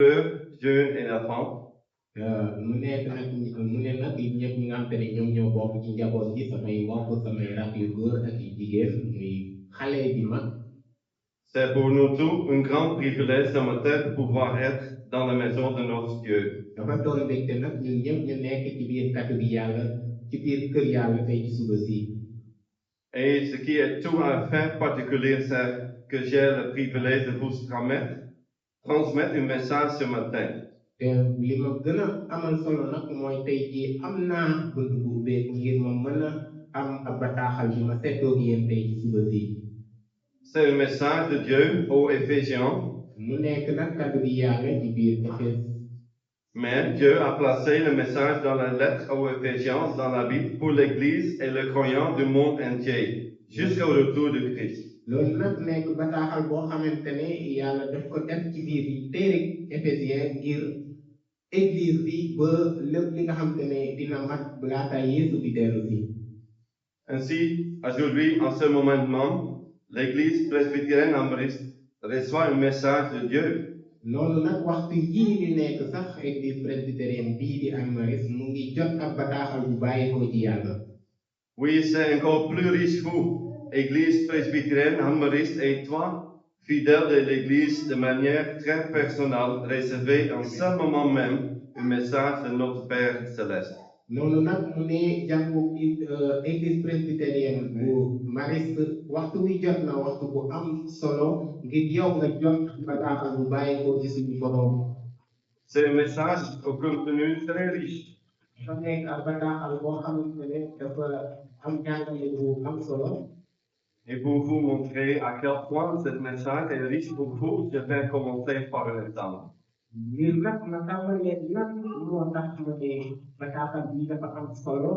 jeunes et enfants. mu nekk nag mu ne nag ñëpp ñi nga xam te ne ñoom ñoo bokk ci njaboot gi samay mbokk samay rakk yu góor ak yu jigéen muy xale bi mag. C'est pour nous tous un grand privilège ce matin de pouvoir être dans la maison de notre Dieu. dafa doon mbégte nag ñun ñëpp ñu nekk ci biir kàddu gi yàlla ci biir kër yàlla tey ci suba si. Et ce qui est tout à fait particulier, c'est que j'ai le privilège de vous transmettre un message ce matin. li ma gën a amal solo nag mooy tey jii am naa bunt bu ubbeeku ngir ma mën a am ab bataaxal bi ma seddoo ak yéen tey ci suba si. C'est un message de Dieu aux Éphésiens. mu nekk nag kàddu gi yàlla ci biir Éphèse. Mais Dieu a placé le message dans la lettre aux Éphésiens dans la Bible pour l'Église et le croyant du monde entier, jusqu'au retour de Christ. loolu nag nekk bataaxal boo xamante ne yàlla daf ko def ci biir téere Éphésien ngir église bi ba lépp li nga xamante ne dina mat laata Yeesu di dellu si. Ainsi, aujourd'hui, en ce moment, l'Église presbytérienne Ambriste reçoit un message de Dieu. loolu nag waxtu yii ñu nekk sax église presbytérienne bii di Ambriste mu ngi jot ab bataaxal bu bàyyeekoo ci yàlla. Oui, c'est encore plus riche vous, Église presbytérienne Ambriste et toi, fidèles de l'Église, de manière très personnelle, recevez en ce moment même un message de notre Père céleste. noonu nag mu ne jàngu église presbytérienne bu Mariste waxtu wi jot na waxtu bu am solo ngir yow nga jot bataaxal bu bàyyeekoo ci suñu borom. C'est un message au contenu très riche. dafa nekk ab bataaxal boo xamante ne dafa am jàngale bu am solo. Et pour vous montrer à quel point ce message est riche pour vous, je vais commencer par un exemple. ngir nag ma tàmbalee nag moo tax ma ne bataaxal bi dafa am solo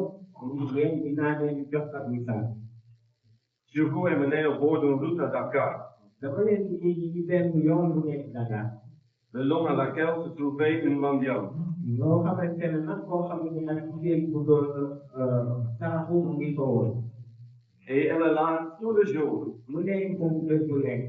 ngir dinaa leen jox ak misaal. Je vous emmener au bord d'une route à Dakar, dama leen di indi ci benn yoon bu nekk Dakar. le long à laquelle se trouvait une mendiante. loo xamante ne nag koo xamante ne ak jigéen bu doon saraxu mu ngi ko woon. Et elle est là tout le jour. mu nekk foofu bés bu nekk.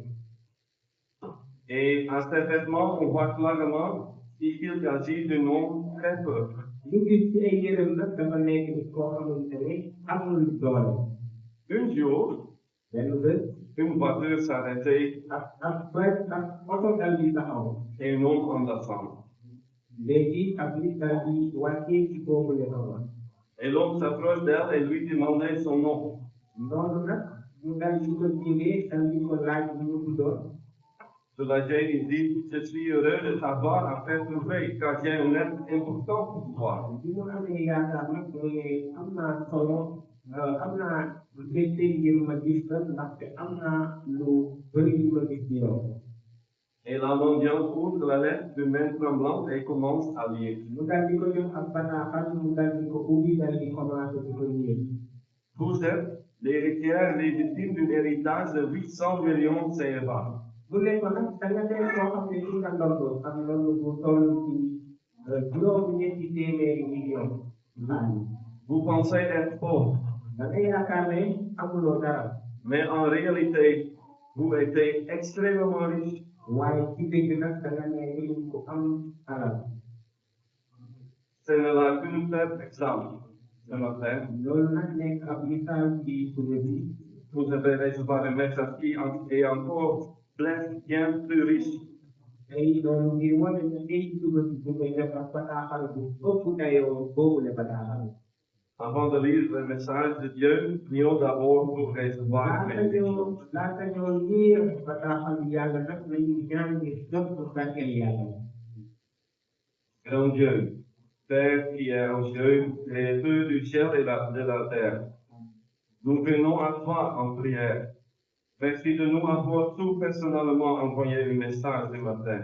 Et à ses vêtements, on voit clairement qu'il s'agit d'un homme très pauvre. lu gis ci ay yërëm nag dafa nekk nit koo xamante ne amul doole. Un jour, benn bés. une voiture s'arrêtait ak oto dal di taxaw. et un homme en descend. léegi ab nit dal di wàccee ci boobu la taxaw. Et l'homme s'approche d'elle et lui demandait son nom. loolu nag mu dal di ko jege dal di ko laaj bu ñu tuddoon. Soulagé, il dit, je suis heureux de t'avoir enfin trouvé, car j'ai un être important pour toi. bi mu amee yaakaar nag am naa solo am naa mbégte ngir ma gis la ndaxte am naa lu bëri yu ma gis ci yow. Et la mendiante ouvre la lettre de main tremblante et commence à lire. mu dal di ko jox ak bataaxal mu dal di ko ubbi dal di commencé di ko lire. Vous êtes l'héritière légitime d'un héritage de 800 millions CFA. bu leen ko nag da nga leen koo xam ne ci nga ndongo am loolu bu toll ci juróom-ñetti téeméeri million. Vous pensez être pauvre, da nga yaakaar ne amuloo dara. mais en réalité, vous êtes extrêmement riche. waaye ci dëgg nag da nga nekk ku am alal. Ce n'est là qu'un simple exemple. Ce matin, loolu nag nekk ab misaal ci suñu bi. vous devez recevoir un message qui est encore bien plus riche. tey loolu ngir wane ne tey suba si bu ngay def ak bataaxal bu ëpp dayoo boobu la bataaxal. Avant de lire le message de Dieu, prions d'abord pour recevoir une bénédiction. laata ñoo lire bataaxal yàlla nag nañu ñaan ngir jot bu barkeel yàlla. Grand Dieu, Père qui est aux cieux, Créateur du ciel et de la terre, nous venons à toi en prière. Merci de nous avoir tout personnellement envoyé un message ce matin.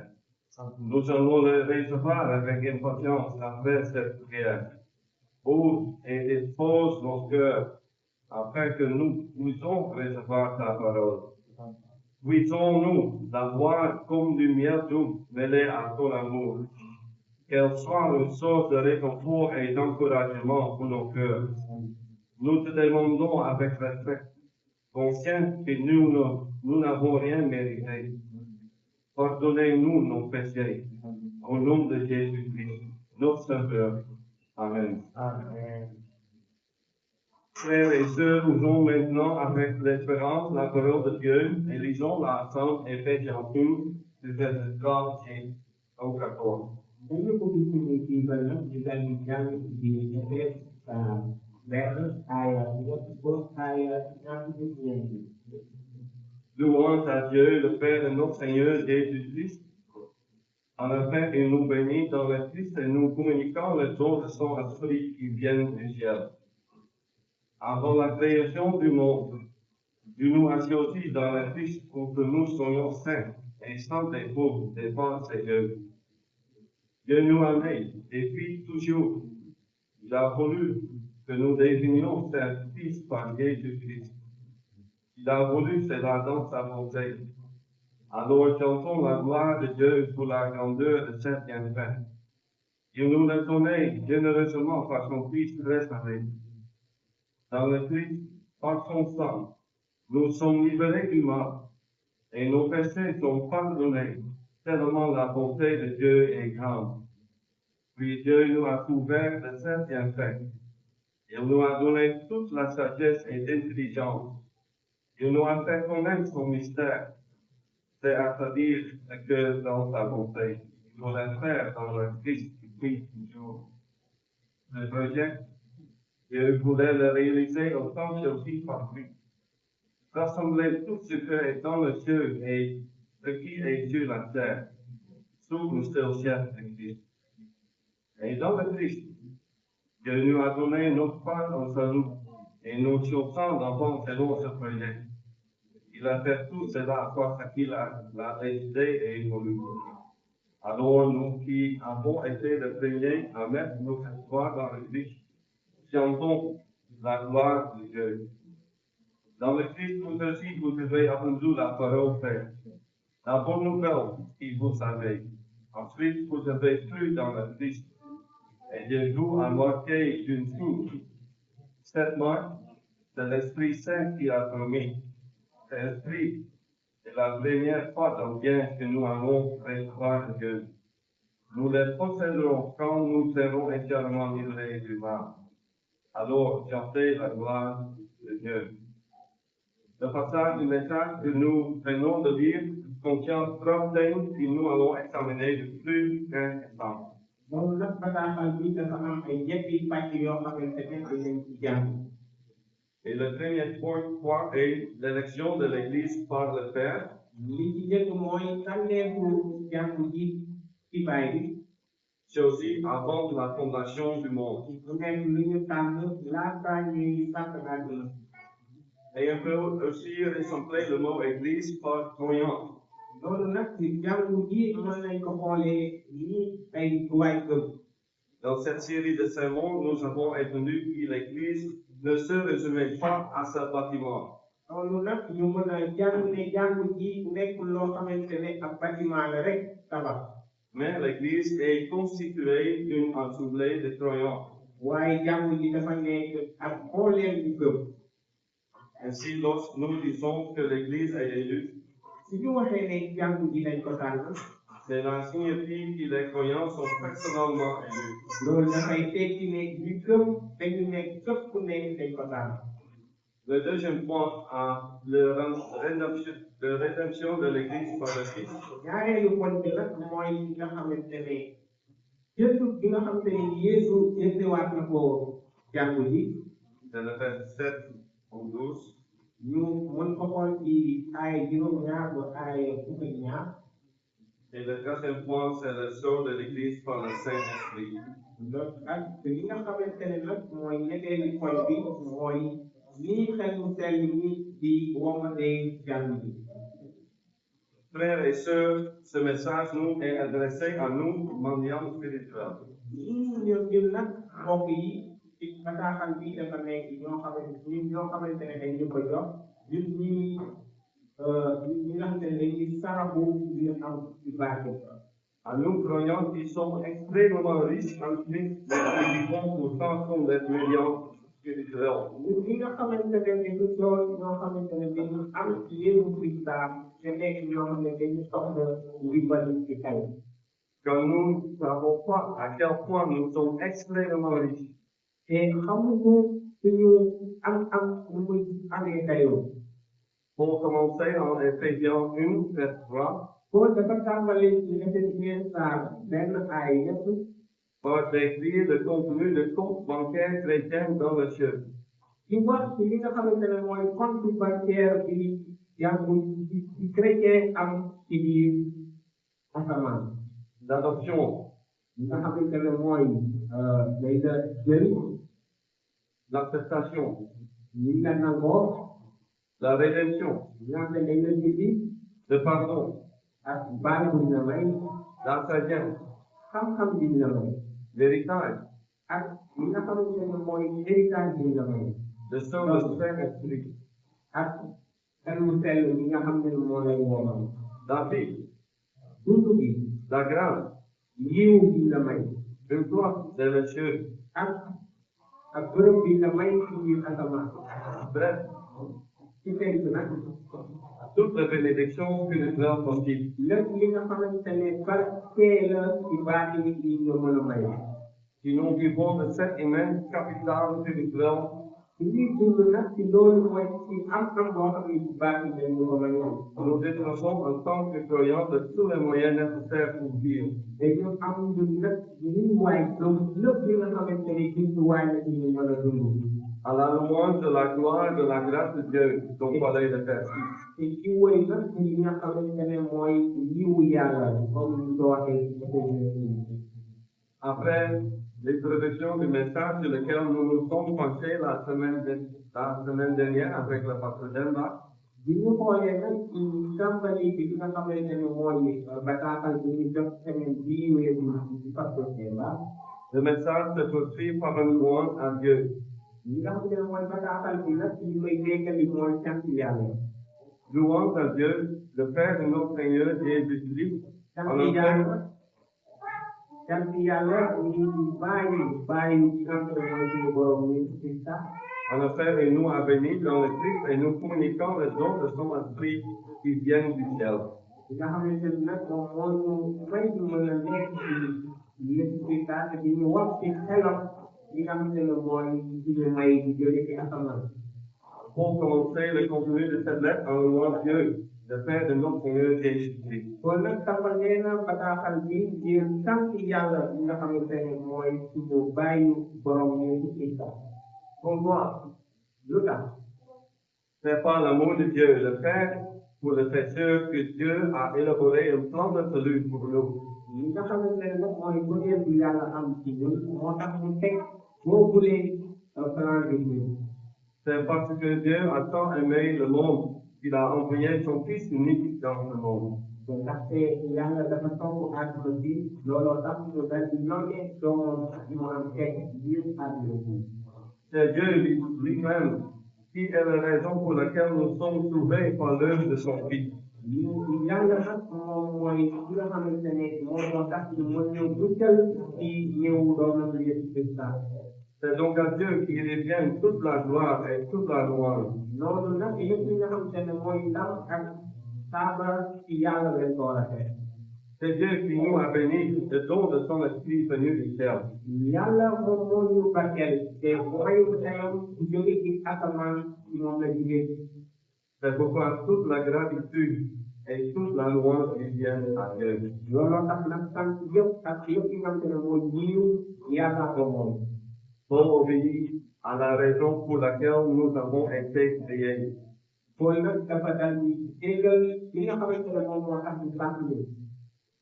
Nous allons le recevoir avec impatience après cette prière. Ouvre et dispose nos cœurs afin que nous puissions recevoir ta parole. Puissions-nous la voir comme du miel doux mêlé à ton amour. Qu'elle soit une source de réconfort et d'encouragement pour nos cœurs. Nous te demandons avec respect, conscients que nous n'avons rien mérité. Pardonnez-nous nos péchés. Au nom de Jésus-Christ, notre Sauveur. Amen. Amen. Frères et sœurs, ouvrons maintenant avec l'espérance la parole de Dieu et lisons la Sainte Éphésiens 1, du verset 13 au 14. Dañu ko gis ni ci ba nag ñu daal di jàng di Efes benn aaya ñett ba aaya ñaar fukki ñeent. Louons à Dieu, le Père de notre Seigneur Jésus-Christ. En effet, il nous bénit dans le Christ et nous communiquons le don de son esprit qui vient du ciel. Avant la création du monde, Dieu nous a choisis dans le Christ pour que nous soyons saints et sans défaut devant ses yeux. Dieu nous a aimés depuis toujours. Il a voulu que nous devenions ses fils par Jésus-Christ. Il a voulu cela dans sa volonté. Alors chantons la gloire de Dieu pour la grandeur de cet bienfait. Il nous l'a donné généreusement par son Fils restauré. Dans le Christ, par son sang, nous sommes libérés du mal et nos péchés sont pardonnés, tellement la bonté de Dieu est grande. Puis Dieu nous a couverts de cet bienfait. Il nous a donné toute la sagesse et l'intelligence. Il nous a fait connaître son mystère, c'est-à-dire que dans sa bonté, il voulait faire dans le Christ depuis toujours. Le projet, Dieu voulait le réaliser autant choisi par lui. Rassembler tout ce qui est dans le ciel et ce qui est sur la terre, sous le seul ciel de Christ. Et dans le Christ, Dieu nous a donné notre part au salut et nous chauffons d'avant selon ce projet. Il a fait tout cela parce qu'il a décidé et voulu. Alors nous qui avons été les premiers à mettre notre espoir dans le Christ, chantons la gloire de Dieu. Dans le Christ, vous aussi, vous avez entendu la parole faite, la bonne nouvelle qui vous savez. Ensuite, vous avez cru dans le Christ. Et Dieu vous a marqué d'une signe. Cette marque, c'est l'Esprit Saint qui a promis. L'Esprit est la première fois dans le bien que nous allons recevoir de Dieu. Nous les posséderons quand nous serons entièrement libérés du mal. Alors, chantez la gloire de Dieu. Le passage du message que nous venons de lire contient 3 thèmes que nous allons examiner de plus d'un instant. Loolu nag bataaxal bi dafa am ay ñetti pàcc yoo xamante ne dinañ ci jàng. Et le premier point est l'élection de l'Église par le Père. Li ci njëkk mooy tànneefu jàngu ji ci baay bi. Choisi avant la fondation du monde. Mu nekk lu ñu tànn laata ñuy sàkk àdduna. Et on peut aussi rassembler le mot Église par croyant. Loolu nag ci jàngu ji mën nañ ko xoolee ni ay waay gëm. Dans cette série de sermons, nous avons entendu que l'Église ne se résumait pas à ce bâtiment. Loolu nag ñu mën a jàng ne jàngu ji nekkul loo xamante ne ab bâtiment la rek tabax. Mais l'Église est constituée d'une assemblée de croyants. waaye jàngu ji dafa nekk ab xooleen bu gëm. Ainsi, lorsque nous disons que l'Église est élue, su ñu waxee ne jàngu ji dañ ko tànn. cela signifie que les croyants sont personnellement élus. Loolu dafay tekki ne ñu gëm dañu nekk képp ku nekk dañ ko tànn. Le deuxième point est la rédemption de l'Église par le Christ. ñaareelu point bi nag mooy li nga xamante ne jënd bi nga xamante ne Yeesu jëndewaat na ko jàngu ji. C'est le verset 7 au 12. ñu mën ko xool ci aaya juróom-ñaar ba aaya fukk ak ñaar. Et le troisième point, c'est le sort de l'Église par le Saint-Esprit. loolu ak li nga xamante ne nag mooy ñetteelu point bi mooy lii xel mu sell mi di womatee jàngu ji. Frères et sœurs, ce message nous est adressé à nous de manière spirituelle. ñun nag mbokk yi ci bataaxal bi dafa nekk ñoo xamante ne dañ ñu ko jox ñun ñi nga xamante ne dañuy saraxu ñu am ci barke. À nous, croyants qui sommes extrêmement riches en Christ, mais qui vivons pourtant comme des médiums spirituels. ñun ñi nga xamante ne dañu doon ñoo xamante ne dañu am ci yéen Christ te nekk ñoo xam ne dañu soxla ndimbal ci tey. Quand nous ne savons pas à quel point nous sommes extrêmement riches. te xamuñu suñu am lu muy amee dayoo. Pour commencer, en Éphésiens 1, verset 3, Kon dafa tàmbali ci Éphésiens saar benn ay ñett va décrire le contenu de compte bancaire chrétien dans le ciel. di wax ci li nga xamante ne mooy compte bancaire bi yàggu ci chrétien am ci biir asamaan. L'adoption, li nga xamante ne mooy day la jël l'acceptation, li la nangoo la rédemption, li nga xam ne day la jëli le pardon, ak baal buñ la may la sagesse, xam-xam biñ la may l'héritage, ak li nga xamante ne mooy héritage biñ la may le sang de Saint-Esprit, ak xel mu sell mi nga xam ne moo lay woomal la vie, dund bi la grâce, yiw biñ la may une place dans le ciel. ak bërëb biñ la may ci biir asamaan. Bref, ci tënk nag toutes les bénédictions spirituelles possibles. lépp li nga xamante ne barkee la ci baati yi nga mën a may. Si nous vivons de cet immense capital spirituel, li dund nag ci loolu mooy ci am-am boo xam ne ci baati dañu ko may. nous disposons en tant que croyants de tous les moyens nécessaires pour vivre. dañu am ñun nag ñu waay donc lépp li nga xamante ne jumtuwaay la ci ñu mën a dund. À la louange de la gloire et de la grâce de Dieu, dont parlait le texte. te ci woy nag li nga xamante ne mooy yiwu yàlla comme ni ko waxee ci Après l'introduction du message sur lequel nous nous sommes penchés la semaine dernière avec le pasteur Demba, bi ñu xoolee nag ci tàmbali bi nga xamante ne mooy bataaxal bi ñu jox semaine bii weesu ci pasteur Demba. le message se poursuit par une louange à Dieu. li nga xamante ne mooy bataaxal bi nag li may nekkali mooy sant yàlla. Louange à Dieu, le Père de notre Seigneur Jésus-Christ. sant yàlla ñu bàyyi ci nga xamante ne mooy suñu borom ñu ci sax. En effet, il nous a bénis dans le Christ et nous communiquons les dons de son esprit qui viennent du ciel. li nga xamante ne nag moom moo ñu may ñu mën a nekk ci Yeesu Kirista te di ñu wax ci xelam li nga xamante ne mooy suñu may di jóge ci asamaan. Pour commencer le contenu de cette lettre en louant Dieu, le Père de notre Seigneur Jésus-Christ. kon nag tàmbalee na bataaxal bi ngir sant yàlla li nga xamante ne mooy suñu bàyyi borom Yeesu Kirista. Pourquoi? lu tax C'est par l'amour de Dieu, le Père, pour le pécheur, que Dieu a élaboré un plan de salut pour nous. li nga xamante ne nag mooy bëggeel bi yàlla am ci ñun moo tax mu teg boobulee plan de Dieu. C'est parce que Dieu a tant aimé le monde qu'il a envoyé son Fils unique dans le monde. ndaxte yàlla dafa toog àdduna bi looloo tax ñu dal di yónnee doomam mu am teg biir àdduna bi. C'est Dieu lui-même qui est la raison pour laquelle nous sommes sauvés par l'œuvre de son Fils. yàlla nag moom mooy ki nga xamante ne moom moo tax ñu mën ñu dugal ci ñëw doomam Yeesu Kirista. C'est donc à Dieu qui revient toute la gloire et toute la louange. loolu nag lépp li nga xamante ne mooy ndam ak saaba ci yàlla lañ ko war a def. C'est Dieu qui nous a bénis le don de son esprit venu du ciel. yàlla moom moo ñu barkeel te mooy tayam bu jóge ci asamaan ci moom la jóge. C'est pourquoi toute la gratitude et toute la louange lui viennent à Dieu. looloo tax nag sant yëpp ak yëpp yi nga xamante ne mooy yiw yàlla ko moom. Pour obéir à la raison pour laquelle nous avons été créés. kon nag dafa dal di déggal li nga xamante ne moom moo tax ñu sant ñu.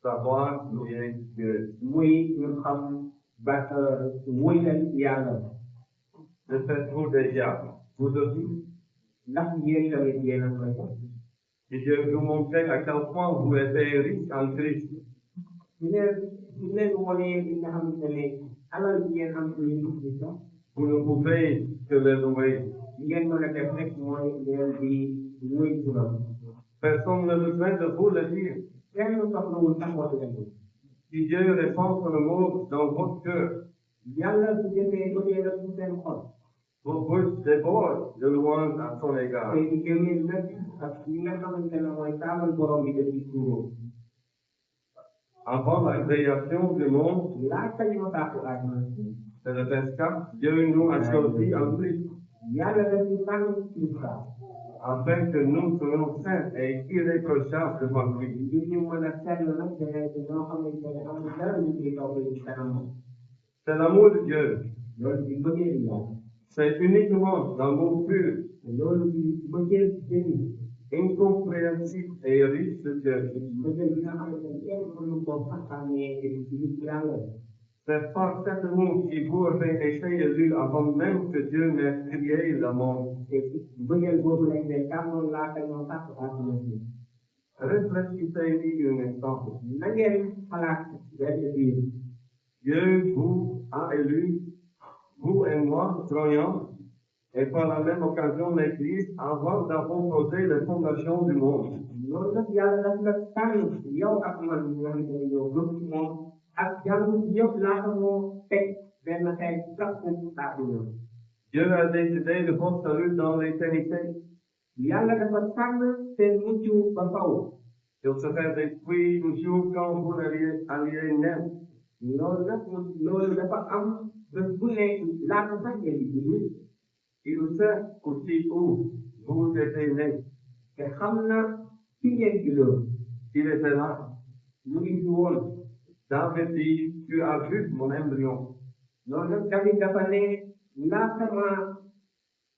Savoir louer Dieu. muy ñu xam ba wóyal yàlla. Le faites-vous déjà, vous aussi? ndax yéen tamit yéen a koy def. Et Dieu vous montrer à quel point vous êtes riches en Christ. su leen wonee li nga xamante ne alal bi ngeen am ci Yeesu Kirista. Vous ne pouvez que le louer. li ngeen mën a def rek mooy ngeen di wóy turam. Personne n'a besoin de vous le dire. kenn soxlawul sax wax leen ko. Si Dieu répand son amour dans votre cœur, yàlla su jëfee ba dee rek ci seen xol. vos bouches débordent de louange à son égard. te di génnee nag ak li nga xamante ne mooy taabal borom bi def ci tuuroo. Avant la création du monde, laata ñoo tàkk àdduna si c'est le 24, Dieu nous a choisi en Christ, yàlla dañu tànn Kirista afin que nous soyons saints et irréprochables devant lui. ngir ñu mën a sell nag te ñoo xamante ne amul dara lu ñuy topp ci kanam C'est l'amour de Dieu. loolu di bëggee di yàlla C'est uniquement l'amour pur, loolu di bëggee jëni incompréhensible et riche de Dieu. bëggee bi nga xamante ne kenn mënu ko faxamee ci nit yàlla C'est par cet amour qui vous avait été élu avant même que Dieu n'ait créé le monde. te bëggeel boobu lañ leen tàmmoon laata ñoo tàkk àdduna si Réfléchissez-y un instant. na ngeen xalaat benn biir Dieu vous a élu, vous et moi, croyants, et par la même occasion l'Église, avant d'avoir posé les fondations du monde. loolu nag yàlla daf la tànn yow ak man ñu nga xamante ne yow gëm ci moom ak jàmm yëpp laata moo teg benn xeet sax pour àdduna Dieu a décidé de votre salut dans l'éternité. yàlla dafa tànn seen mucc ba faw Il serait détruit toujours quand vous alliez naître. loolu dafa am bés bu nekk laata sax ngeen di judd Il sait aussi où vous étiez nés. te xam na fi ngeen juddoo Il était là. mu ngi ci woon David dit, tu as vu mon embryon. loolu nag David dafa ne laata ma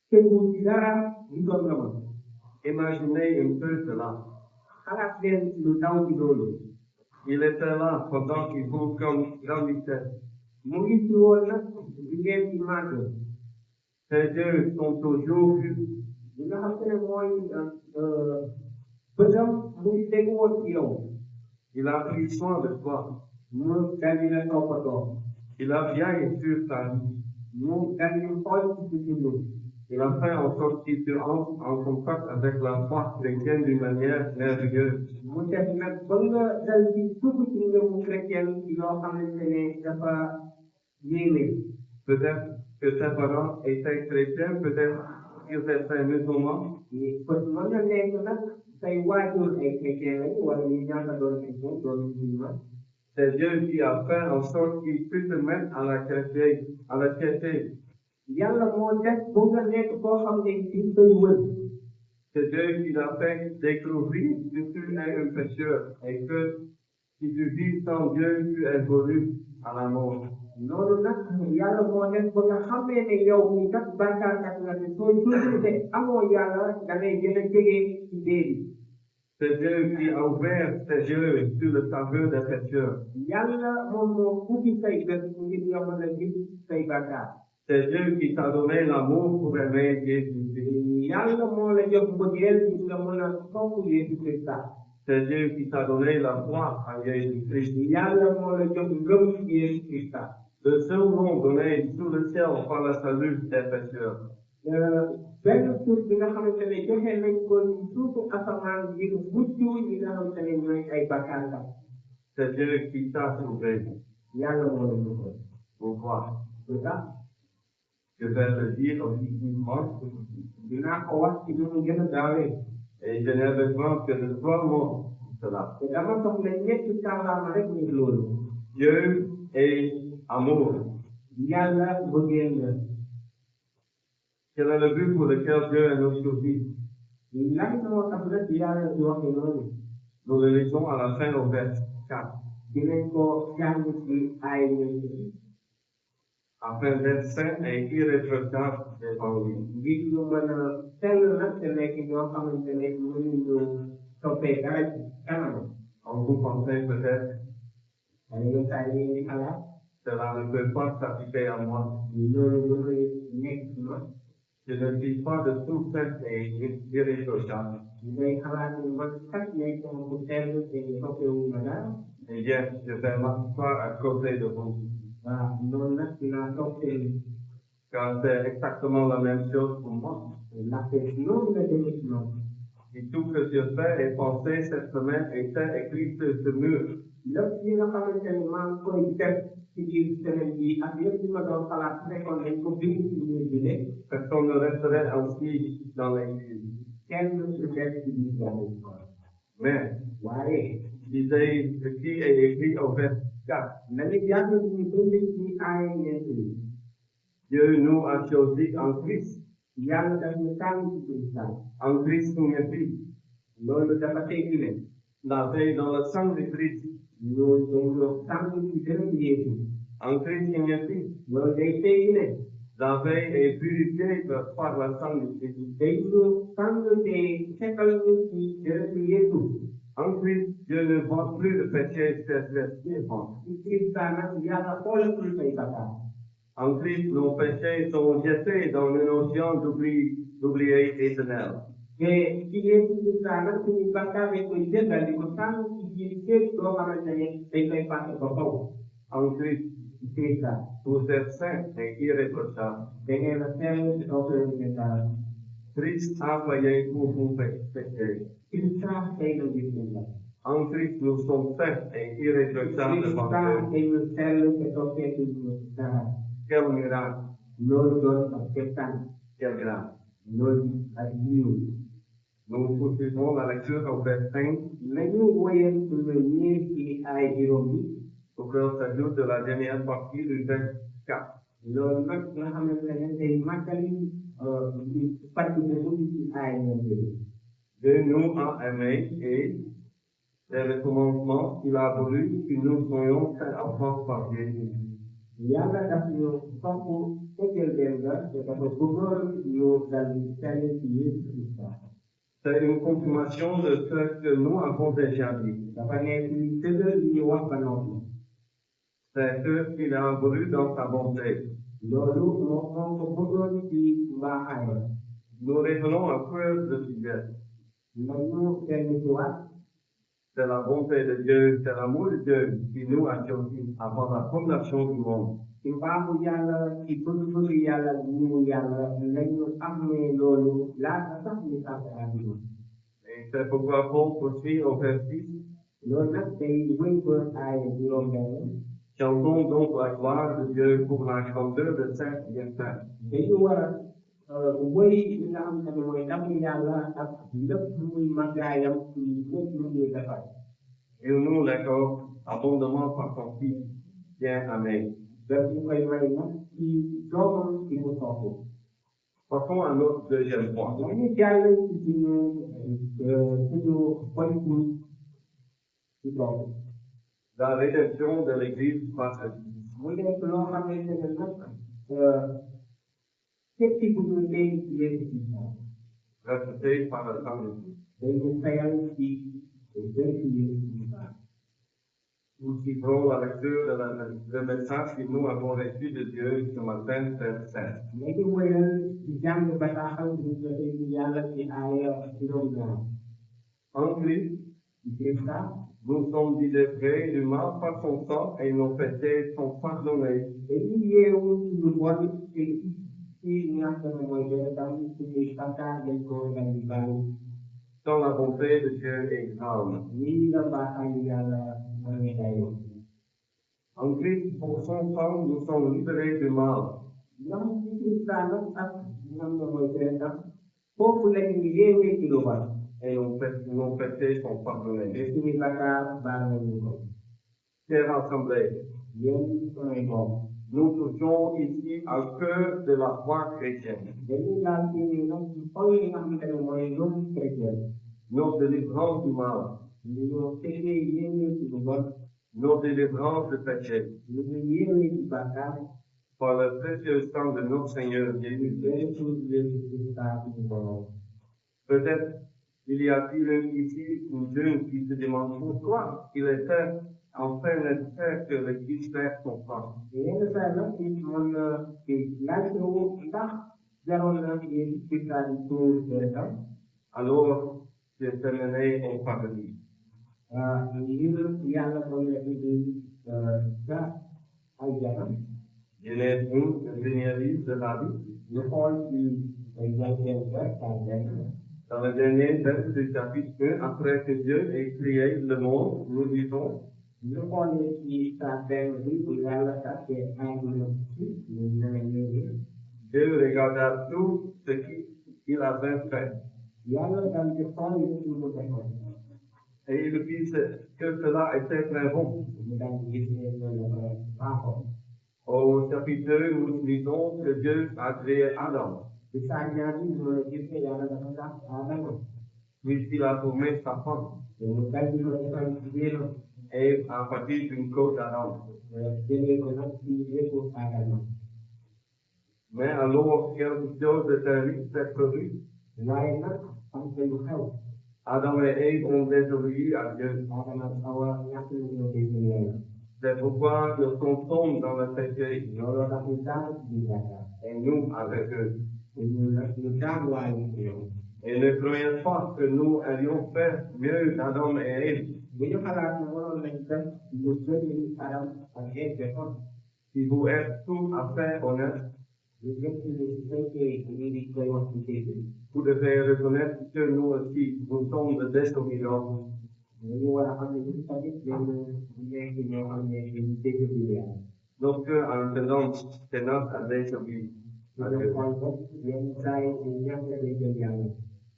tegu ci dara gisoon na ma Imaginez un peu cela. xalaat leen lu daw ci loolu Il était là pendant qu'il vous grandissait. mu ngi ci woon nag di ngeen ci màgg Ses yeux sont toujours vus. li nga xam ne mooy bëgam mu ngi tegu woon ci yow Il a pris soin de toi. mu dal di la toppatoo Il a bien sûr ta vie. mu dal di xool ci sa dund Il a fait en sorte que tu entres en contact avec la foi chrétienne d'une manière merveilleuse. mu def nag ba nga dal di dugg ci ngëmu chrétien ci loo xamante ne dafa yéeme Peut-être que tes parents étaient chrétiens, peut-être qu'ils étaient musulmans. parce que mën na nekk nag say waajur ay chrétien lañ wala ñu ñàkk a doon chrétien doon musulman C'est Dieu qui a fait en sorte qu'il puisse te mettre à la chrétienté. yàlla moo def ba nga nekk koo xam ne ci say wër C'est Dieu qui l'a fait découvrir que tu es un pécheur et que si tu vis sans Dieu, tu évolues à la mort. loolu nag yàlla moo def ba nga xamee ne yow mii kat bàkkaarkat nga ne soo dund te amoo yàlla da ngay gën a jege ci dee bi C'est Dieu qui a ouvert tes yeux sur le tableau des pécheurs. yàlla moom moo ubbi say bët ngir nga mën a gis say bàkkaar C'est Dieu qui t'a donné l'amour pour aimer Jésus. yàlla moo la jox mbëggeel ngir nga mën a topp Yeesu Krista C'est Dieu qui t'a donné la foi à Jésus-Christ. yàlla moo la jox ngëm ci Yeesu Krista Le seul nom donné sous le ciel par le salut des pécheurs. benn tur bi nga xamante ne joxe nañ ko ci suufu asamaan ngir mucc ñi nga xamante ne ñooy ay bakkaarkat C'est Dieu qui t'a sauvé. yàlla moo la joxoon Pourquoi? c'est ça Je vais le dire objectivement. dinaa ko wax ci nu mu gën a gaawee Et je n'ai besoin que de 3 mots pour cela. te dama soxla ñetti kàllaama rek ngir loolu Dieu est amour. yàlla bëggeel la Quel est le but pour lequel Dieu est notre vie? lan moo tax nag yàlla di waxe loolu Nous le lisons à la fin au verset 4. dinañ ko jàng ci ay ñeent Afin d'être saint et irréprochable devant lui. ngir ñu mën a sell nag te nekk ñoo xamante ne mënuñu toppee dara ci kanam En vous pensez peut-être, ay yenn saa yi ngeen di xalaat cela ne peut pas s'appliquer à moi. loolu dafay nekk ci man Je ne suis pas de tout saint et irréprochable. ngay xalaat ni man kat nekk ma ku sell te toppewu ma dara Eh bien, je vais m'asseoir à côté de vous. waaw noonu nag dinaa toppee Car c'est exactement la même chose pour moi. ndaxte noonu la demee ci man Et tout ce que je fais et pensé cette semaine était écrit sur ce mur. lépp li nga xamante ne maa ngi koy def ci biir semaine bi ak lépp li ma doon xalaat fekkoon nañ ko bind ci biir bi ne Personne ne resterait ainsi dans l'église. kenn du des ci biir jàng Mais, waaye disait ce qui est écrit au verset 4. nañu jàng ñu bind ci ay ñeent yi Dieu nous a choisis en Christ. yàlla daf ñu tànn ci Kirista En Christ nous est pris. loolu dafa tekki ne La paix dans le sang de Christ. ñu dañoo tànn ci dërëm Yeesu En Christ il est pris. loolu day tekki ne La paix est purifiée par le sang de Christ. dañu tànn te fekkal ñu ci dërëm Yeesu En Christ, Dieu ne voit plus le péché céleste. ci Kirista nag yàlla xoolatul say bakkaar En Christ, nos péchés sont jetés dans une océan d'oubliés éternel. te ci Yeesu Kirista nag suñu bakkaar dañ koy jëndal di ko tànn ci biir kër loo xamante ne dañ koy fàtte ba kaw En Christ, ci Kirista vous êtes saints et irréprochables. da ngeen a sell ci kaw kër gi Christ a payé pour vos péchés. Kirista day na gis la En Christ, nous sommes saints et irréprochables devant Kirista Dieu. dañu sell te toppeetu ñu dara Quel miracle, loolu doon ak kettan quelle grâce. loolu ak yiw Nous poursuivons la lecture au verset 5 nañu woyal suñu ñeent ci ay juróom bi au fur et à mesure de la dernière partie du verset 4. loolu nag nga xamante ne day màggali partie de mujj ci ay ñeent bi Dieu nous a aimés et dès le commencement, il a voulu que nous soyons faits enfants par Dieu. yàlla daf ñu sopp fekkeel benn ga te dafa bëggoon ñu dal di sell ci Yeesu Kirista C'est une confirmation de ce que nous avons déjà dit. dafa nekk li dëggal li ñu wax ba noppi C'est ce qu'il a voulu dans sa bonté. loolu moo ko bëggoon ci mbaaxaayam Nous revenons à cause de Dieu. nañu dellu ci waat C'est la bonté de Dieu, c'est l'amour de Dieu qui nous a choisis avant la fondation du monde. ci mbaaxu yàlla ci bëgg-bëgg yàlla ñu yàlla nañu amee loolu laata sax ñu sàkk àdduna Et c'est pourquoi Paul poursuit au verset 6. loolu nag day wéy ba ay juróom-benn Chantons donc la gloire de Dieu pour la grandeur de ses bienfaits. dañu war a wéy li nga xam ne mooy ndamu yàlla ak lépp muy màggaayam ci lépp lu ñuy defar Il nous l'accorde abondamment par son Fils bien-aimé. daf ñu koy may nag ci doomam ci mu sopp Passons à notre deuxième point. dañu jàll ci suñu politique ci topp La rédemption de l'Église par Christ. mu nekk loo xamante ne nag képp ku ñu denc ci Yeesu Kirista Racheté par le sang de Christ. dañu fayal ci denc Yeesu Kirista Nous suivrons la lecture de le message que nous avons reçu de Dieu ce matin, verset 16. léegi wéyal ci jàng bataaxal bu joxe ci yàlla ci aaya juróom-ñaar En Christ, ci Kirista nous sommes délivrés du mal par son sang et nos péchés sont pardonnés. dañu yeewu ci lu bon te ci nga xam ne mooy deretam suñuy bakkaar dañ ko dal di baal Tant la bonté de Dieu est grande. nii la baaxal yàlla mooy dayoo En Christ, pour son sang, nous sommes libérés du mal. ñoom ci Kirista nag ak ñoom la mooy deretam foofu lañu yeewee ci lu bon Et nos péchés sont pardonnés. te suñuy bakkaar baal nañu ko Chers assemblés, yéen samay doom nous touchons ici au cœur de la foi chrétienne. dañuy laal ci ni nag ci xol yi nga xamante ne mooy loolu chrétien Nos délivrances du mal, ñu ñoo fekkee yéewee ci lu bon nos délivrances de péché, ñu ñu yéewee ci bakkaar par le précieux sang de notre Seigneur Jésus. Yeesu Yeesu Kirista suñu borom Peut-être il y a-t-il ici une jeune qui se demande pourquoi il était enfin nécessaire que le Christ perde son sang. yenn saa nag nit mën na ci laajte wu ndax jaroon na Yeesu Kirista di tuur deretam Alors, c'est terminé au paradis. ngir yàlla mën na indi ca aljana Genèse 1, le dernier livre de la vie. ñu xool ci njàngeen ba tànn Dans le dernier verset du chapitre 1, après que Dieu ait créé le monde, nous disons, ñu xoolee ci saa benn bi bu yàlla sàkkee àdduna si ñu naan léegi Dieu regarda tout ce qu'il avait fait. yàlla dal di xool lépp lu mu defoon Et il vit que cela était très bon. mu daal di gis ne loolu dafa baaxoon. Au chapitre 2, nous lisons que Dieu a créé Adam, ci saa ñaar yi ñu gis ne yàlla dafa tax Aadama puis il a formé sa femme, te mu daal di ko defal jigéenam et à partir d'une côte d'Adam. jëlee ko nag ci yëpp Aadama. Mais alors, quelque chose de terrible s'est produit. waaye nag am na lu xew. Adam et Ève ont désobéi à Dieu. Aadama ak Awa ñàkk nañoo dégg yàlla. C'est pourquoi ils sont tombés dans le péché, looloo tax ñu daal di bàkkaar. et nous avec eux. te ñu nag ñu jaamuwaale ñoom. Et ne croyez pas que nous allions faire mieux qu'Adam et Ève. bu ñu xalaat ne waroon nañ def lu bëri Adam ak Ève defoon. Si vous êtes tout à fait honnête, ñu jëm ci lu fekkee ñu di koy wax ci dégg. vous devez reconnaître que nous aussi, nous sommes désobéissants. ñu war a xam ne ñun tamit dañu nekk ñoo xam ne dañu dégg ci yàlla. Donc, en faisant tenance à désobéir à ñu Dieu. xool ko yenn saa yi ñu ñàkk a dégg yàlla.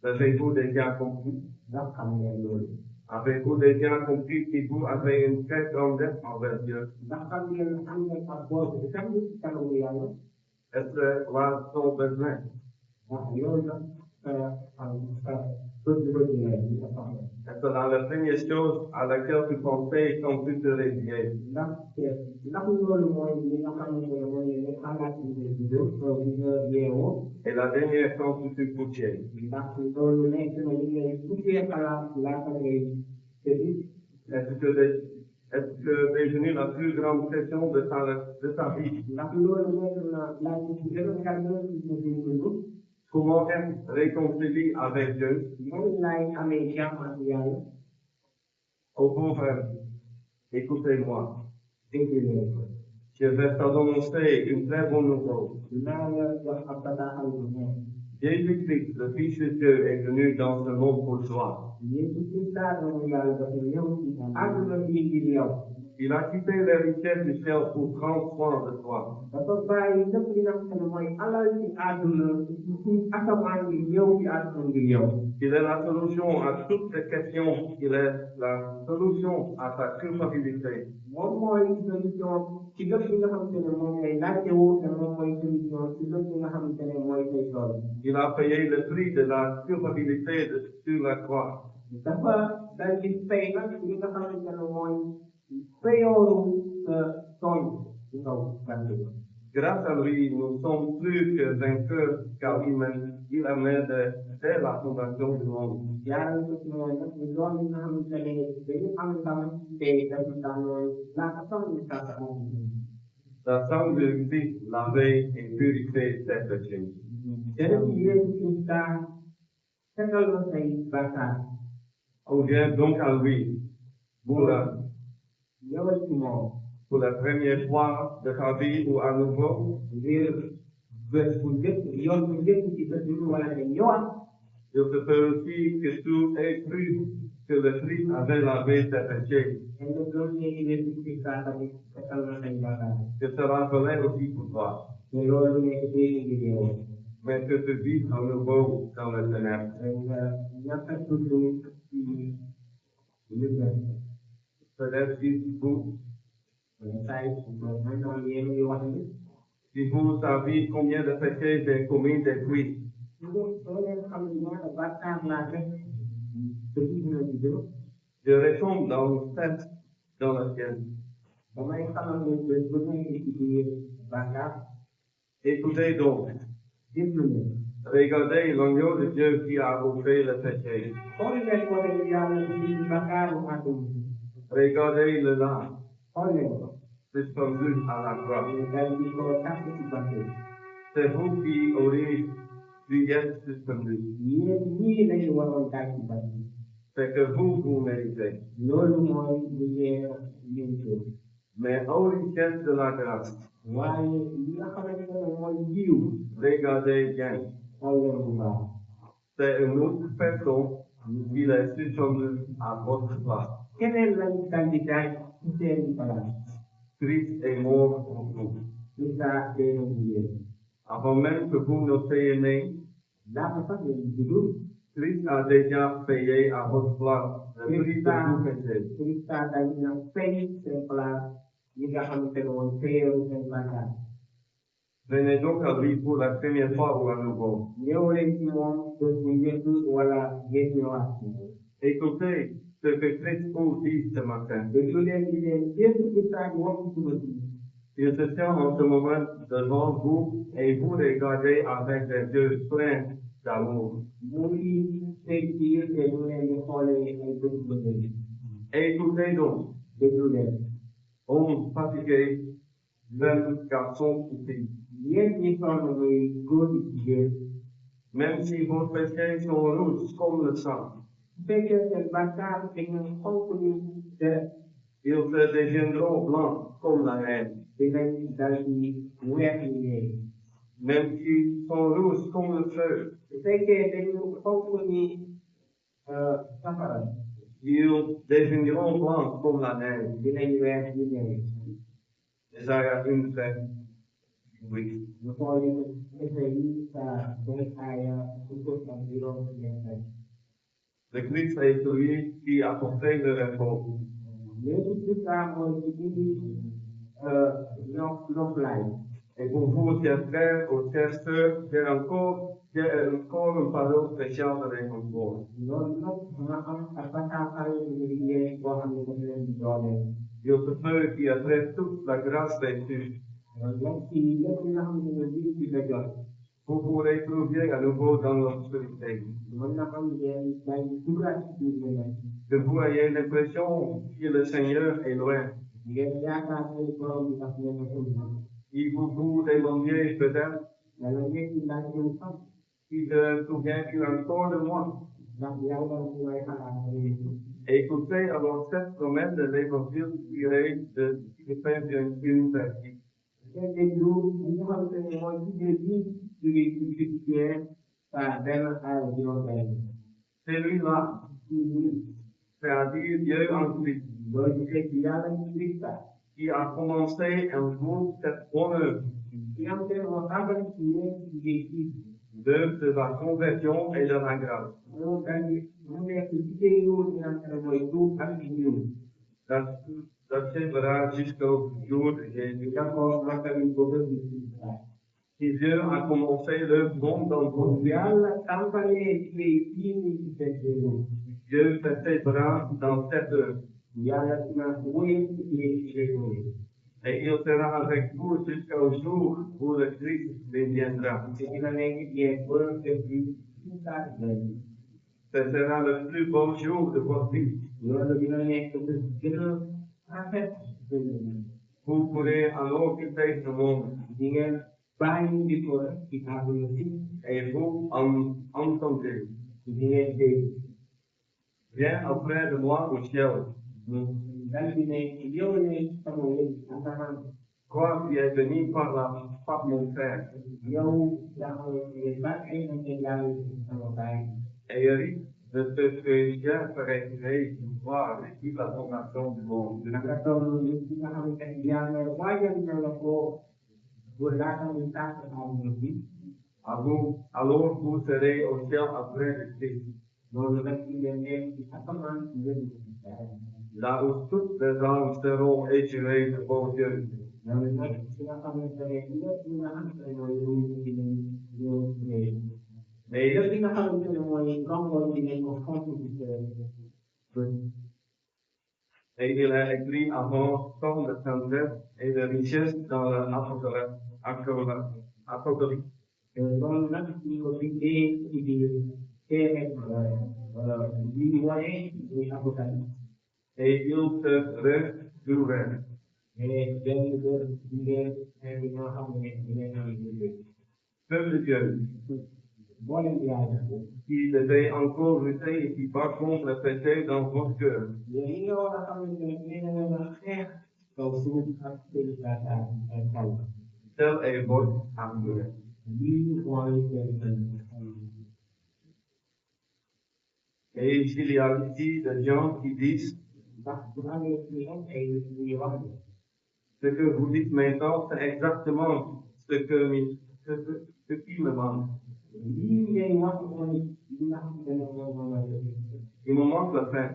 Avez-vous déjà compris? ndax xam ngeen loolu. Avez-vous déjà compris que vous avez une très grande dette envers Dieu? ndax xam ngeen am ngeen ak boobu di xam ci kanamu yàlla. Est-ce que voilà son besoin? ndax loolu nag bëgg-bëgg la ñu ko soxla. Est-ce que dans la première chose à laquelle tu pensais quand tu te réveillais? ndax loolu mooy li nga xamante ne mooy li xalaat bi nga yeewoo. Et la dernière quand tu te couchais? ndax loolu nekk na li ngay tuddee xalaat laata ngay tëddi. Est-ce que est venue la plus grande pression de ta vie? ndax loolu nekk na laaj bu gën a gàllankoor ci sa dund. Comment être réconcilié avec Dieu? nan laay amee jàmm ak yàlla. Au pauvre, écoutez-moi. dégg leen ko. Je vais t'annoncer une très bonne nouvelle. dinaa la jox ab bataaxal bu neex. Jésus-Christ, le Fils de Dieu, est venu dans ce monde pour toi. Yeesu Kirista doomu yàlla dafa ñëw ci àdduna bii ngir yow. Il a quitté les richesses du ciel pour prendre soin de toi. dafa bàyyi lépp li nga xam ne mooy alal ci àdduna ci asamaan yi ñëw ci àdduna ngir yow. Il est la solution à toutes ces questions. Il est la solution à ta culpabilité. moom mooy solution ci lépp li nga xamante ne moom ngay laajtewu te moom mooy solution ci lépp li nga xamante ne mooy say tool. Il a payé le prix de la culpabilité sur la croix. dafa dal di fay nag li nga xamante ne mooy payooru tool ci kaw bant bi. Grâce à lui, nous sommes plus que vainqueurs, car il a m'aidé dès la fondation du monde. jaaral ko ci moom nag ñu doon li nga xamante ne dañu am ndam te dañu daanoon laata sax ñu tàkk moom. Sa sang de Christ lavait et purifiait ses péchés. jërëjëf Yeesu Kirista setal na say bàkkaar. On vient donc à lui ñëwal ci moom. pour la première fois de ta vie ou à nouveau. ngir bés bu njëkk yoon bu njëkk ci sa dund wala nga ñëwaat. Il se peut aussi que tu aies cru que le Christ avait lavé tes péchés. te nga doon ne Yeesu Kirista tamit setal na say bàkkaar. Que cela valait aussi pour toi. te loolu nekk benn ngir yow. Mais que tu vis à nouveau dans le ténèbre. nga ñàkk a dund ci lëndëm. Peut-être dites-vous, si vous saviez combien de péchés j'ai commis depuis, je retombe dans le fait dans le ciel. Écoutez donc, regardez l'agneau de Dieu qui a ôté le péché. Regardez le lame suspendu à la croix. C'est vous qui auriez dû être suspendu. C'est que vous méritez. Mais aux richesses de la grâce, regardez bien. C'est une autre personne qui est suspendue à votre place. Christ est mort pour vous. Avant même que vous ne soyez nés, Christ a déjà payé à votre place le prix de tout péché. Krista dañu na fay seen place yi nga xamante ne mooy payeeru seen bàkkaar. Venez donc à lui pour la première fois ou à nouveau. ñëw leen ci moom bés bu njëkk wala ngeen ñëwaat ci moom. Écoutez ce que Christ vous dit ce matin. déglu leen di leen Jésus Krista di wax ci suba si. Il se tient en ce moment devant vous et vous regardez avec des yeux pleins d'amour. mu ngi teg ci yéen te ñu leen di xoolee ay bët bëgg. Écoutez donc, déglu leen. hommes fatigués, jeunes garçons ou filles. yéen ñi sonn muy góor yi jigéen. Même si vos péchés sont rouges comme le sang, su fekkee seen bàkkaar dañu xonk ni deret. ils se deviendront blancs comme la neige. dinañ dal di weex ni ñeeg. Même s'ils sont rouges comme le feu, su fekkee dañu xonk ni safara. ils deviendront blancs comme la neige. dinañ weex ni ñeeg. Isaïe 1, oui. ñu xool Ésaïe sa benn aaya fukk ak juróom-ñeent. Le Christ est celui qui apportait le repos. Yesu Krista mooy ci indi noflaay. Et pour vous, chers frères ou chères sœurs, j'ai encore une parole spéciale de réconfort. loolu nag nga am ak bataaxal yu liggéey boo xam ne daf leen di dooleel. Il se peut qu'il y ait toute la grâce reçue. loolu nag ci lépp nga xam ne bii ci la jot. Vous vous retrouviez à nouveau dans l'obscurité. mën na am ngeen day duggaat ci biir leneen. Que vous ayez l'impression que le Seigneur est loin. ngeen yaakaar ne borom bi daf leen a ëmb. Il vous demandiez peut-être, wala ngeen di laaj leen sax. il se souvient-il encore de moi? ndax yàlla mu may xalaat ne. Écoutez alors cette promesse de l'évangile tirée de Éphésiens 1, verset. ngeen déglu li nga xamante ne mooy liggéey bi jógee ci Philippiens benn aaya juróom-benn. Celui-là, c'est-à-dire Dieu en Christ, loolu fekk yàlla ci Krista. qui a commencé en vous cette bonne œuvre, ki nga xamante ne moo tàmbali ci yéen liggéey bi. l'œuvre de la conversion et de la grâce. moo daal di mu nekk liggéeyu li nga xamante ne mooy tuub ak yiw. S'achèvera jusqu'au jour de Jésus. d'accord matal ko ba bis Krista. Si Dieu a commencé l'œuvre bonne dans vous, yàlla tàmbalee liggéey fii nii ci seen réew. Dieu s'achèvera dans cette œuvre. yàlla dina wéy ci liggéey ci réew mi. Et il sera avec vous jusqu'au jour où le Christ viendra. te dina nekk yéen ba depuis Krista day. Ce sera le plus beau jour de votre vie. loolu dina nekk bés gën a rafet. Vous pourrez alors quitter ce monde di ngeen bàyyi di ko ci àdduna si. et vous entendez. di ngeen dégg. Viens auprès de moi au ciel. dal di ne yow ne sama wéy asamaan. Toi qui es venu par mon frère, yow yaa xamante ne ba ay na ngeen yàlla sama baay. et hérite de ce que Dieu ferait créer une fois depuis la fondation du monde. naka toll li nga xamante ne yàlla waajal na la ko bu laata muy tàkk àdduna bi. Alors vous serez au ciel après le Christ, loolu nag ci ngeen nekk ci asamaan ci ngeen di. là où toutes les âmes seront étirées de vos yeux. loolu nag ci nga xamante ne lépp li nga xamante ne mooy lu dinañ ñëw léegi. Mais lépp li nga xamante ne mooy rongoñ dinañ ko fonk ci seen bët. et il est écrit avant tant de tendresse et de richesse dans l'Apocalypse. loolu nag ñu ko bindee ci biir téere wala li wane muy Apocalypse. Et il se réjouira. mais benn bër bi ngeen xeetu ñoo xam ne dinañ am liggéey. Peuple de Dieu, boolem yàlla. qui devait encore lutter et qui bat contre le péché dans votre cœur. yéen ñi nga war a xamante ne dinañ leen a xeex. kaw suuf ak seen bàkkaar ak kaw. Tel est votre amour. lii mooy seen Et il y a ici des gens qui disent ndax bu amee ci ñoom ay ñuy wax. ce que vous dites maintenant, c'est exactement ce qui me manque. Il me manque la fin.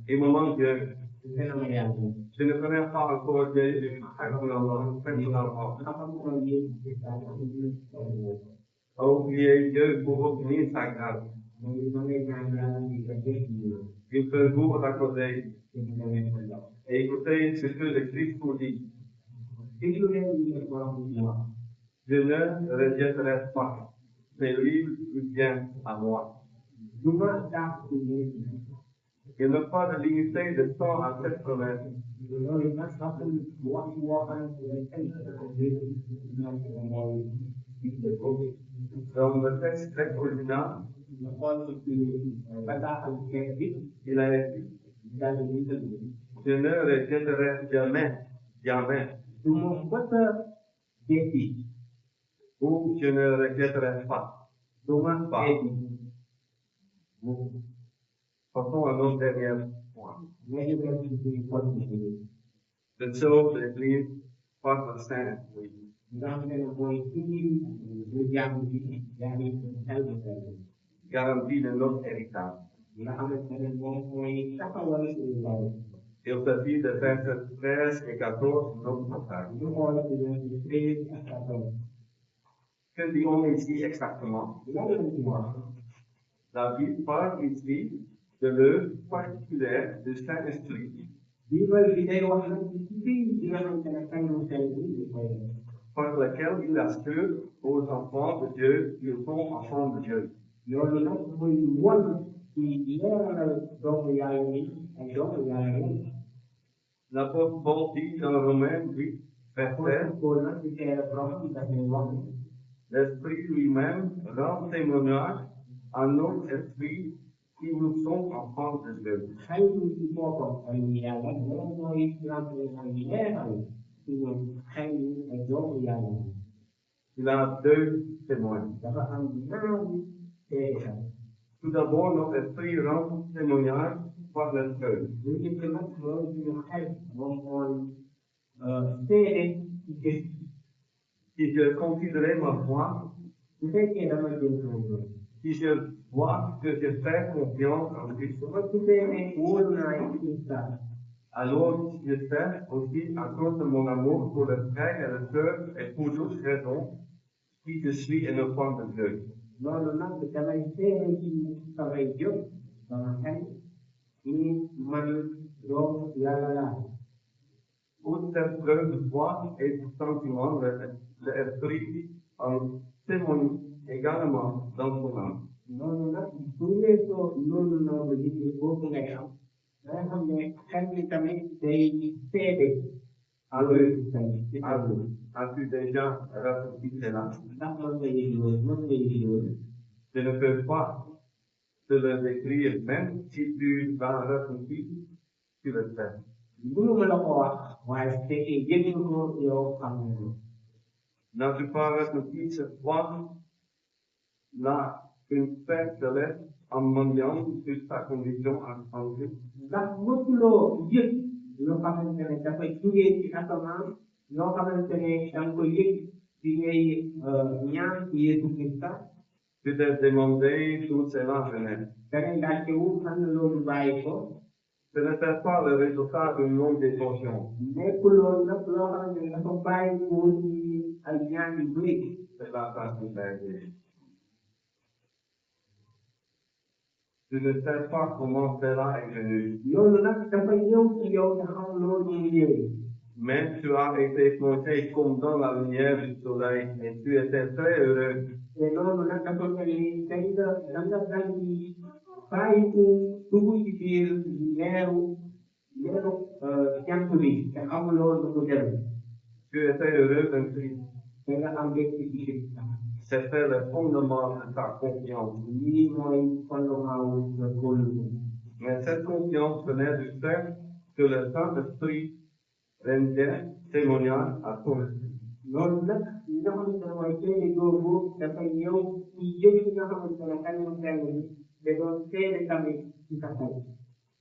Il me manque Dieu. Je ne connais pas encore Dieu personnellement. A oublié Dieu pour obtenir sa grâce. Il peut vous accorder. Et écoutez ce que le Christ vous dit. Je ne rejetterai pas, mais lui, il vient à moi. Il n'y a pas de limité de temps à cette promesse. Dans le texte grec original, il a écrit, je ne rejetterai jamais, ou je ne rejetterai pas. Passons à notre dernier point. De sauve l'Église par le Saint-Esprit. Garantie de notre héritage. Il s'agit de versets 13 et 14 de notre passage. Que dit-on ici exactement? La Bible parle ici de l'œuvre particulière du Saint-Esprit par laquelle il assure aux enfants de Dieu qu'ils sont enfants de Dieu. L'apôtre Paul dit dans Romains 8, verset 7, l'Esprit lui-même rend témoignage à notre esprit qui nous sommes enfants de Dieu. Il a deux témoins. Tout d'abord, notre esprit rend témoignage par le cœur. Si je considérais ma foi, si je vois que je fais confiance en Christ, alors je sais aussi à cause de mon amour pour le frère et le sœur et pour d'autres raisons, qui je suis un enfant de Dieu. Pour cette preuve de foi et de sentiment, l'esprit en témoigne également dans son âme. As-tu déjà ressenti cela? Je ne peux pas te le décrire, même si tu l'as ressenti, tu le sais. N'as-tu pas ressenti cette foi-là qu'une fête céleste en mendiant sur sa condition en Christ? Tu t'es demandé d'où cela venait. Ce n'était pas le résultat d'une longue dévotion. C'est la face de la vie. Tu ne sais pas comment cela est venu. Mais tu as été plongé comme dans la lumière du soleil et tu étais très heureux. Tu étais heureux en Christ. C'était le fondement de ta confiance. Mais cette confiance venait du fait que le Saint-Esprit rendait témoignage à ton esprit.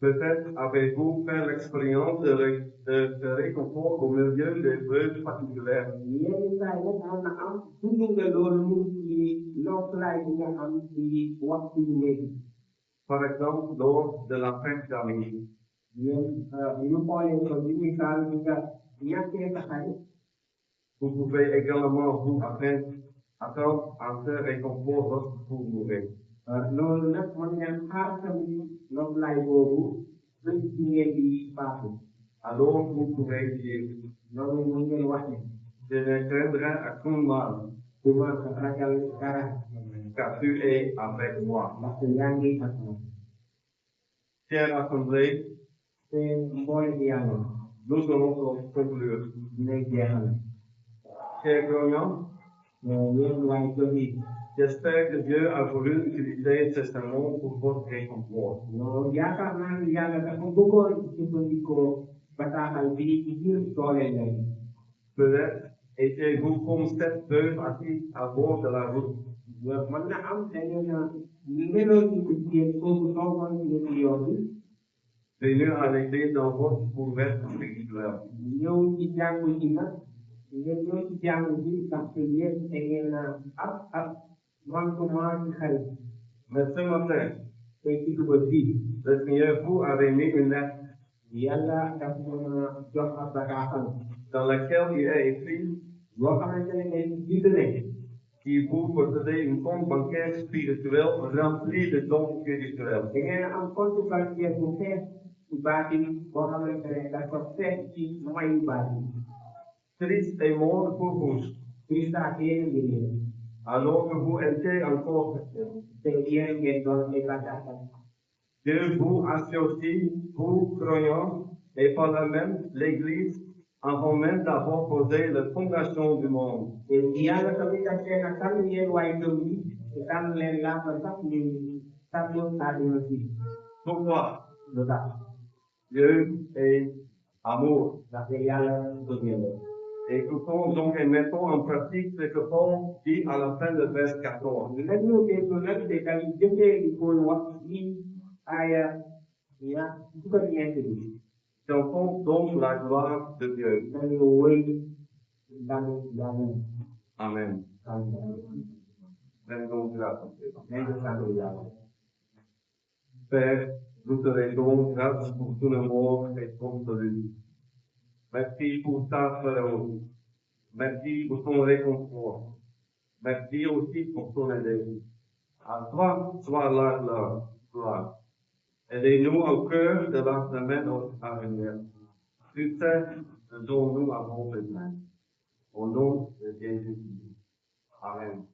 Peut-être avez-vous fait l'expérience de ce réconfort au milieu d'épreuves particulières. yenn saa yi nag mën na am dund nga loolu ci noflaay bi nga am ci waxtu yu léegi. Par exemple, lors de la fête d'amis. yéen ñu xoolee ko ci misaal bi nga ñàkkee sa xarit. Vous pouvez également vous attendre à ce réconfort lorsque vous mourrez. loolu nag mën ngeen xaar tamit noflaay boobu bés bi ngeen di paase. Alors vous pouvez dire, loolu mën ngeen wax ne. je ne craindrai aucun mal, duma ragal dara. car tu es avec moi. parce que yaa ngi ak moom. Chère assemblée, te mboole bi yàlla. nous allons conclure. dinañ jeexal. Chers croyants, yéen waay gëm yi. j'espère que Dieu a voulu utiliser ce sermon pour votre réconfort. loolu yaakaar naa ne yàlla dafa bëggoon jëfandikoo bataaxal bi ngir dooleel leen. Peut-être étiez-vous comme cette veuve assise à bord de la route. mën na am da ngeen a meloon ni ko jigéen kooku toogoon ci yoon bi. Venu à l'église dans votre bouleversement spirituel. ñëw ci jàngu ji nag ngeen ñëw ci jàngu ji parce que yéen da ngeen a ab manquement ci xarit. Mais ce matin, tey ci suba bii. le Seigneur vous a remis une lettre yàlla daf mën a jox ab bataaxal. dans laquelle il est écrit boo xamante ne bind ne. qui vous possédez une compte bancaire spirituelle remplie de dons spirituels. da ngeen am compte bancaire bu fees ci baatin boo xamante ne dafa fees ci mayu baatin. Christ est mort pour vous, Christ a yéen ngi leen. alors que vous étiez encore te yéen ngeen doon ay bataaxal. Dieu vous associe, vous croyants, et par là même l'Église, avant même d'avoir posé la fondation du monde. te yàlla tamit daf leen a tànn yéen waaye gëm yi te tànn leen laata sax ñu tànn àdduna si. Pourquoi? lu tax. Dieu est amour. ndaxte yàlla bëggee la. Écoutons donc et mettons en pratique ce que Paul dit à la fin de verset 14. nañu déglu nag te tamit jëfee li Paul wax ci aaya fukk ak ñeent bi. Chantons donc la gloire de Dieu. nañu wëy ndamu yàlla. Amen. Amen. Rendons grâce. nañu sant yàlla. Père, nous te rendons grâce pour tout le monde et ton salut. Merci pour ta parole. Merci pour ton réconfort. Merci aussi pour ton aide. À toi soit la gloire. Aidez-nous au cœur de la semaine à venir. Tu sais ce dont nous avons besoin. Au nom de Jésus. Amen.